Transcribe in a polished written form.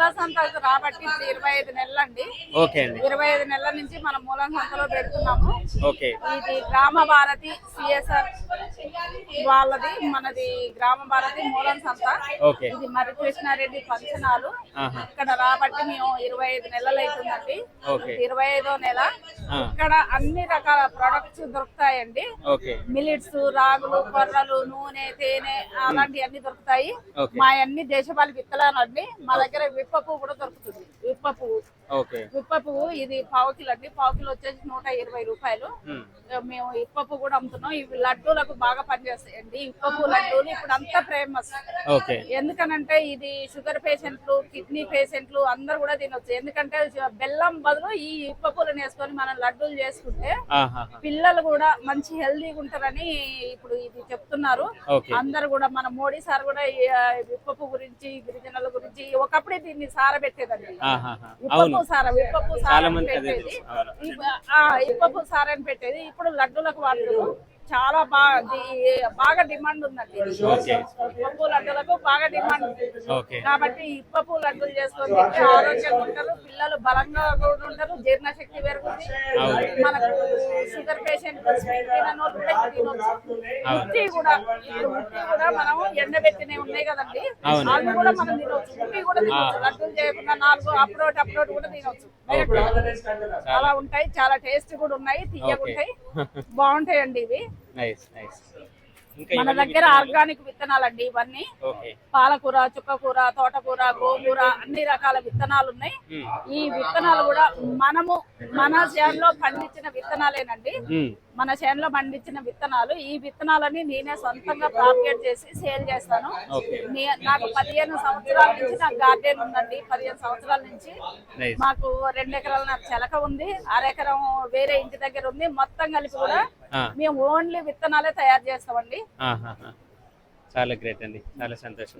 మూలా సంతకు రాబట్టి ఇప్పుడు 25 నెలలండి. ఓకే అండి. 25 నెలల నుంచి మనం మూలా సంతలో పెడుతున్నాము. ఓకే. ఇది గ్రామ భారతి సిఎస్ఆర్ వాళ్ళది, మనది గ్రామ భారతి మూలం సంత. ఓకే. ఇది మరి కృష్ణారెడ్డి ఫంక్షనాలు. ఇక్కడ రాబట్టి మేము 25 నెలలు అవుతుందండి. 25వ నెల. ఇక్కడ అన్ని రకాల ప్రొడక్ట్స్ దొరుకుతాయండి. మిలిట్స్, రాగులు, కొర్రలు, నూనె, తేనె అలాంటివన్నీ దొరుకుతాయి. మా అన్ని దేశపాలి విత్తనాలు అండి. మా దగ్గర విప్ప పువ్వు కూడా దొరుకుతుంది. విప్ప పువ్వు ఇది పావు కిలో అండి. పావు కిలో వచ్చేసి 120 రూపాయలు. మేము ఇప్ప పువ్వు కూడా అమ్ముతున్నాం. ఇవి లడ్డూలకు బాగా పనిచేస్తాయండి. ఇప్ప పువ్వు లడ్డూలు ఇప్పుడు అంతా ఫేమస్. ఎందుకనంటే ఇది షుగర్ పేషెంట్లు, కిడ్నీ పేషెంట్లు అందరు కూడా తినొచ్చు. ఎందుకంటే బెల్లం బదులు ఈ ఇప్ప పువ్వులను వేసుకొని మనం లడ్డూలు చేసుకుంటే పిల్లలు కూడా మంచి హెల్దీగా ఉంటారని ఇప్పుడు ఇది చెప్తున్నారు అందరు కూడా. మన మోడీ సార్ కూడా విప్ప పువ్వు గురించి, గిరిజనుల గురించి ఒకప్పుడే దీన్ని సారబెట్టేదండి. విప్పపు సార్ అని పెట్టేది. ఇప్పుడు లడ్డూలకు వాడుతున్నారు. చాలా బాగా డిమాండ్ ఉందండి. ఇప్పపు లడ్డూలకు బాగా డిమాండ్ ఉంది. కాబట్టి ఇప్పపు లడ్డూలు చేసుకొని ఆరోగ్యంగా ఉంటారు, పిల్లలు బలంగా కూడా ఉంటారు, జీర్ణశక్తి పెరుగుతుంది. మనకు షుగర్ పేషెంట్ ఉట్టి కూడా మనం ఎండబెట్టినవి ఉన్నాయి కదండి, అవి కూడా మనం తినవచ్చు. ఉట్టి కూడా తినవచ్చు. లడ్డూలు చేయకుండా 4 అప్రోట్ కూడా తినవచ్చు. చాలా ఉంటాయి, చాలా టేస్ట్ కూడా ఉన్నాయి, తీయగా ఉంటాయి, బాగుంటాయండి ఇవి. మన దగ్గర ఆర్గానిక్ విత్తనాలండి ఇవన్నీ. పాలకూర, చుక్కకూర, తోటకూర, గోంగూర అన్ని రకాల విత్తనాలు ఉన్నాయి. ఈ విత్తనాలు కూడా మనము మన చేనులో పండించిన విత్తనాలేనండి. మన చేనులో పండించిన విత్తనాలు. ఈ విత్తనాలని నేనే సొంతంగా ప్రాపగేట్ చేసి సేల్ చేస్తాను. నాకు 15 సంవత్సరాల నుంచి నాకు గార్డెన్ ఉందండి. 15 సంవత్సరాల నుంచి మాకు 2 ఎకరాల చెలక ఉంది, 1/2 ఎకరం వేరే ఇంటి దగ్గర ఉంది. మొత్తం కలిపి కూడా మేము ఓన్లీ విత్తనాలే తయారు చేస్తామండి. చాలా గ్రేట్ అండి, చాలా సంతోషం.